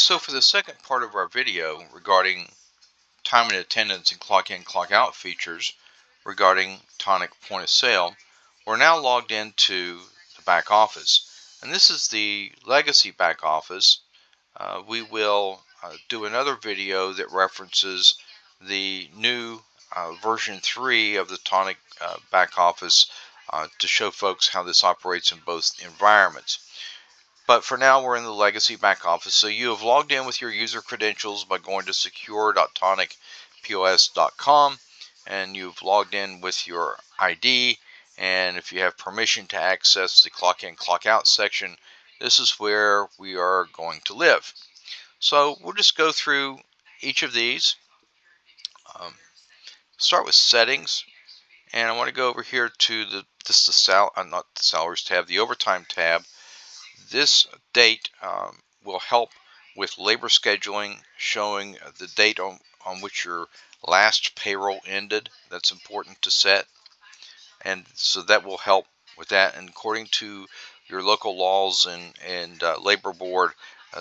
So for the second part of our video regarding time and attendance and clock in, clock out features regarding Tonic point of sale, we're now logged into the back office. And this is the legacy back office. We will do another video that references the new version 3 of the Tonic back office to show folks how this operates in both environments. But for now, we're in the legacy back office. So you have logged in with your user credentials by going to secure.tonicpos.com, and you've logged in with your ID. And if you have permission to access the clock in, clock out section, this is where we are going to live. So we'll just go through each of these. Start with settings, and I want to go over here to the not the salaries tab, the overtime tab. This date will help with labor scheduling, showing the date on which your last payroll ended. That's important to set, and so that will help with that. And according to your local laws and labor board,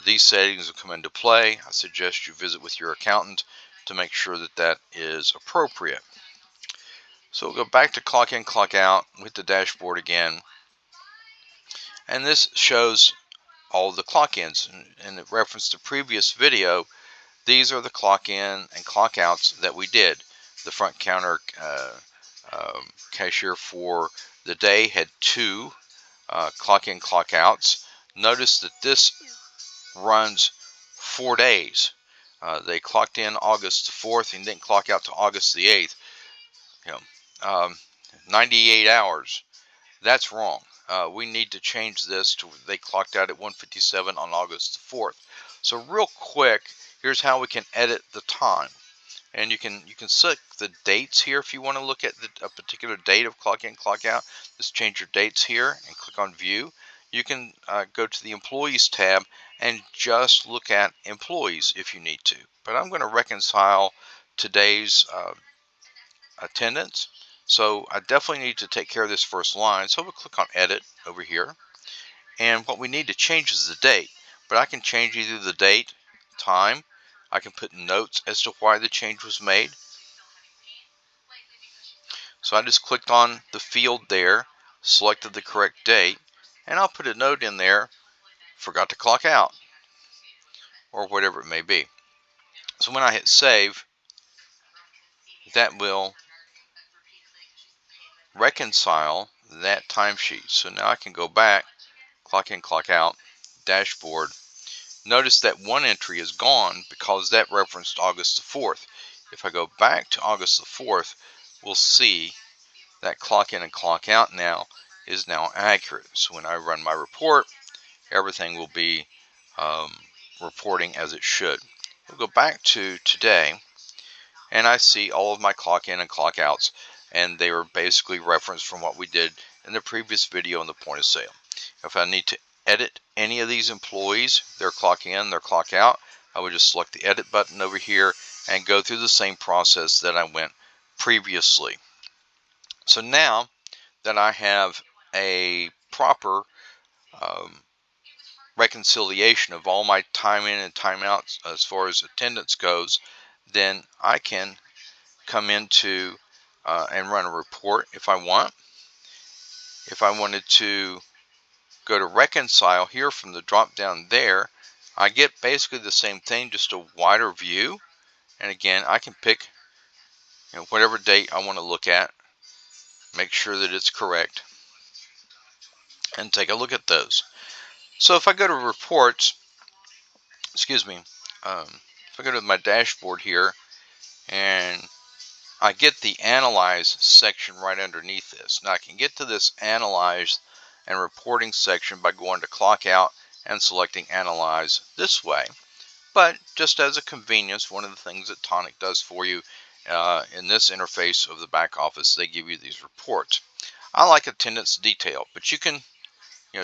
these settings will come into play. I suggest you visit with your accountant to make sure that that is appropriate. So we'll go back to clock in, clock out with the dashboard again, and this shows all the clock ins. And in reference to previous video, these are the clock in and clock outs that we did. The front counter cashier for the day had 2 clock in, clock outs. Notice that this runs 4 days. They clocked in August the 4th and didn't clock out to August the 8th. 98 hours. That's wrong. We need to change this to they clocked out at 1:57 on August the 4th. So real quick, here's how we can edit the time. And you can select the dates here if you want to look at a particular date of clock in, clock out. Just change your dates here and click on view. You can go to the employees tab and just look at employees if you need to. But I'm going to reconcile today's attendance. So I definitely need to take care of this first line. So we'll click on edit over here. And what we need to change is the date. But I can change either the date, time. I can put notes as to why the change was made. So I just clicked on the field there, selected the correct date, and I'll put a note in there, forgot to clock out, or whatever it may be. So when I hit save, that will reconcile that timesheet. So now I can go back, clock in, clock out, dashboard. Notice that one entry is gone because that referenced August the 4th. If I go back to August the 4th, we'll see that clock in and clock out now is now accurate. So when I run my report, everything will be reporting as it should. We'll go back to today, and I see all of my clock in and clock outs, and they were basically referenced from what we did in the previous video on the point of sale. If I need to edit any of these employees, their clock in, their clock out, I would just select the edit button over here and go through the same process that I went previously. So now that I have a proper reconciliation of all my time in and time out as far as attendance goes, then I can come into and run a report if I want. If I wanted to go to reconcile here from the drop down there, I get basically the same thing, just a wider view. And again, I can pick whatever date I want to look at, make sure that it's correct, and take a look at those. So if I go to reports, if I go to my dashboard here, and I get the analyze section right underneath this. Now I can get to this analyze and reporting section by going to clock out and selecting analyze this way. But just as a convenience, one of the things that Tonic does for you in this interface of the back office, they give you these reports. I like attendance detail, but you can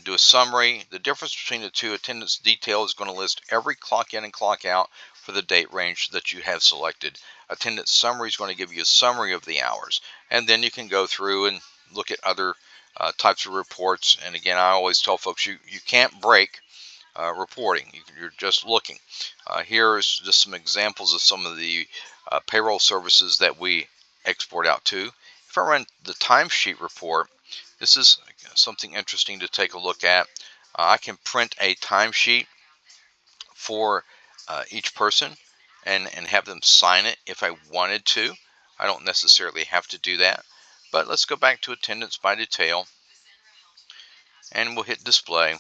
do a summary. The difference between the two, attendance detail is going to list every clock in and clock out for the date range that you have selected. Attendance summary is going to give you a summary of the hours, and then you can go through and look at other types of reports. And again, I always tell folks you can't break reporting. You're just looking. Here is just some examples of some of the payroll services that we export out to. If I run the timesheet report, this is something interesting to take a look at. I can print a timesheet for each person and have them sign it if I wanted to. I don't necessarily have to do that. But let's go back to attendance by detail, and we'll hit display,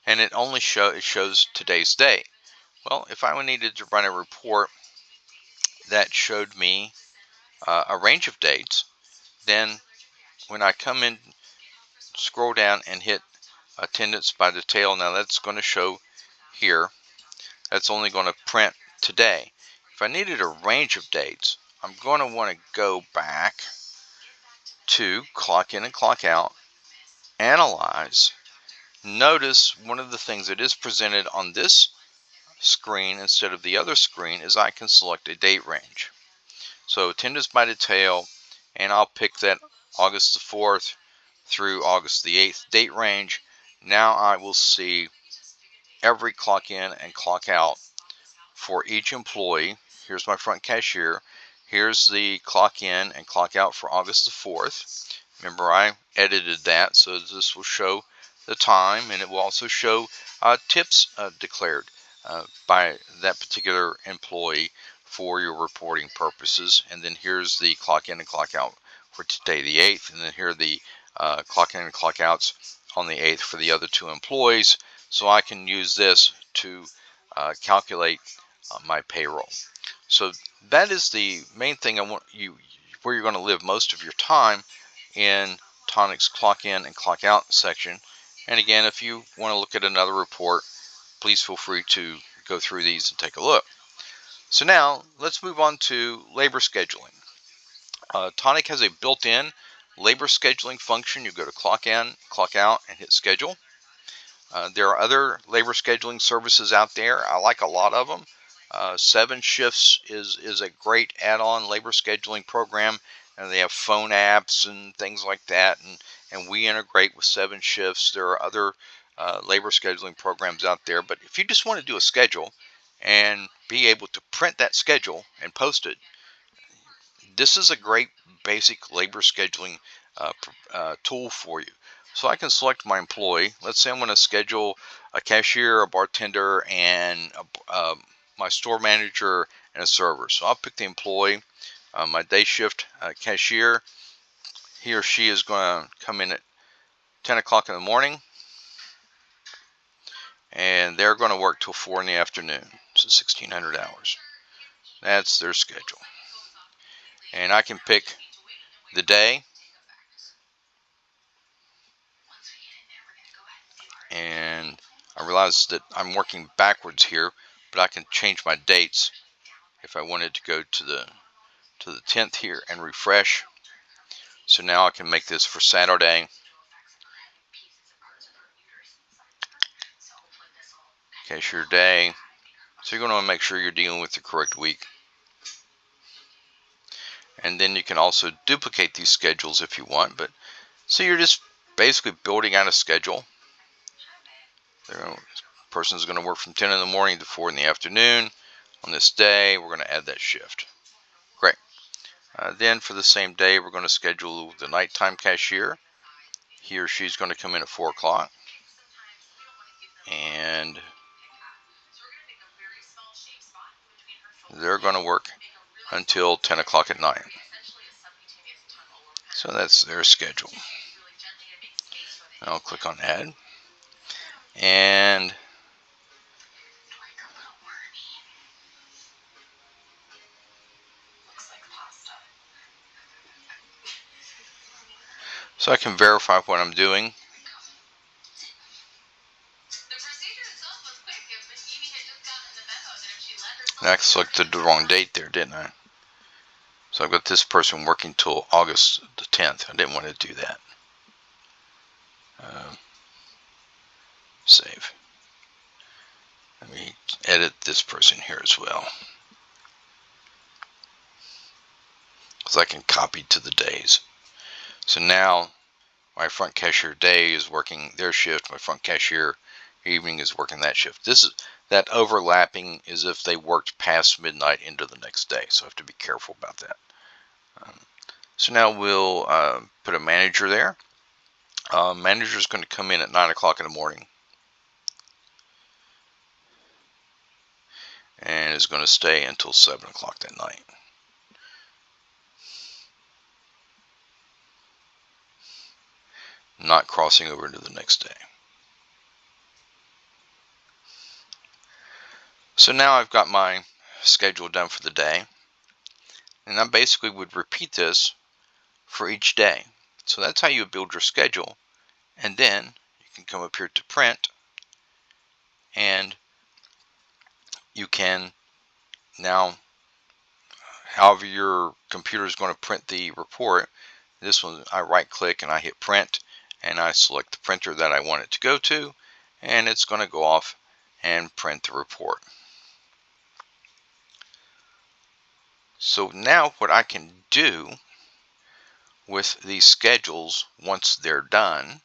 and it shows today's day. Well, if I needed to run a report that showed me a range of dates, then when I come in, scroll down and hit attendance by detail, now that's going to show here. That's only going to print today. If I needed a range of dates, I'm going to want to go back to clock in and clock out, analyze. Notice one of the things that is presented on this screen instead of the other screen is I can select a date range. So attendance by detail, and I'll pick that August the 4th through August the 8th date range. Now I will see every clock in and clock out for each employee. Here's my front cashier. Here's the clock in and clock out for August the 4th. Remember, I edited that, so this will show the time, and it will also show tips declared by that particular employee for your reporting purposes. And then here's the clock in and clock out for today, the 8th, and then here are the clock in and clock outs on the 8th for the other two employees. So I can use this to calculate my payroll. So that is the main thing I want you, where you're going to live most of your time, in Tonic's clock in and clock out section. And again, if you want to look at another report, please feel free to go through these and take a look. So now let's move on to labor scheduling. Tonic has a built-in labor scheduling function. You go to clock in, clock out, and hit schedule. There are other labor scheduling services out there. I like a lot of them. 7 Shifts is a great add-on labor scheduling program, and they have phone apps and things like that, and we integrate with 7 Shifts. There are other labor scheduling programs out there, but if you just want to do a schedule and be able to print that schedule and post it, this is a great basic labor scheduling tool for you. So I can select my employee. Let's say I'm going to schedule a cashier, a bartender, and my store manager and a server. So I'll pick the employee, my day shift cashier. He or she is going to come in at 10 o'clock in the morning, and they're going to work till 4 in the afternoon. So 1,600 hours. That's their schedule. And I can pick the day, and I realize that I'm working backwards here, but I can change my dates if I wanted to go to the 10th here and refresh. So now I can make this for Saturday, cashier day. So you're going to want to make sure you're dealing with the correct week. And then you can also duplicate these schedules if you want. But so you're just basically building out a schedule. The person's going to work from 10 in the morning to 4 in the afternoon. On this day, we're going to add that shift. Great. Then for the same day, we're going to schedule the nighttime cashier. He or she's going to come in at 4 o'clock. And they're going to work until 10 o'clock at night. So that's their schedule. I'll click on add. And so I can verify what I'm doing. And I selected the wrong date there, didn't I? So I've got this person working till August the 10th. I didn't want to do that. Save. Let me edit this person here as well, because I can copy to the days. So now my front cashier day is working their shift. My front cashier evening is working that shift. That overlapping is if they worked past midnight into the next day, so I have to be careful about that. So now we'll put a manager there. Manager is going to come in at 9 o'clock in the morning and is going to stay until 7 o'clock that night. Not crossing over into the next day. So now I've got my schedule done for the day, and I basically would repeat this for each day. So that's how you build your schedule, and then you can come up here to print, and you can now, however your computer is going to print the report, this one I right click and I hit print, and I select the printer that I want it to go to, and it's going to go off and print the report. So now what I can do with these schedules once they're done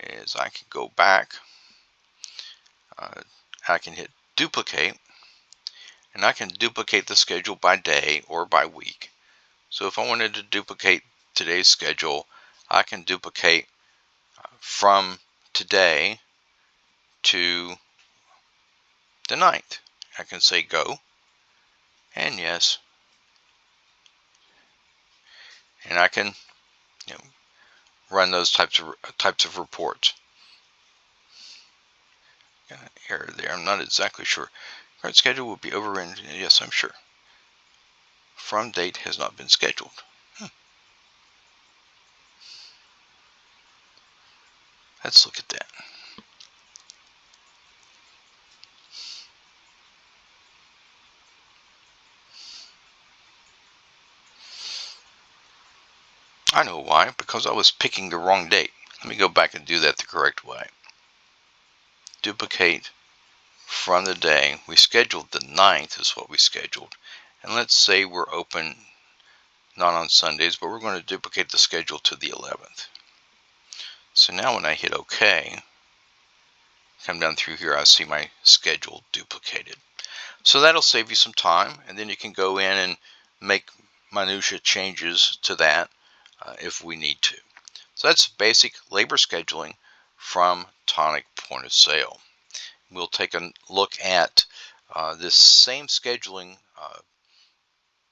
is I can go back, I can hit duplicate, and I can duplicate the schedule by day or by week. So if I wanted to duplicate today's schedule, I can duplicate from today to the 9th. I can say go, and yes, and I can, run those types of reports. Got an error there. I'm not exactly sure. Current schedule will be over in, yes, I'm sure. From date has not been scheduled. Let's look at that. I know why, because I was picking the wrong date. Let me go back and do that the correct way. Duplicate from the day. We scheduled the 9th is what we scheduled. And let's say we're open not on Sundays, but we're going to duplicate the schedule to the 11th. So now when I hit OK, come down through here, I see my schedule duplicated. So that'll save you some time, and then you can go in and make minutia changes to that if we need to. So that's basic labor scheduling from Tonic Point of Sale. We'll take a look at this same scheduling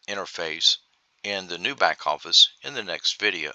interface in the new back office in the next video.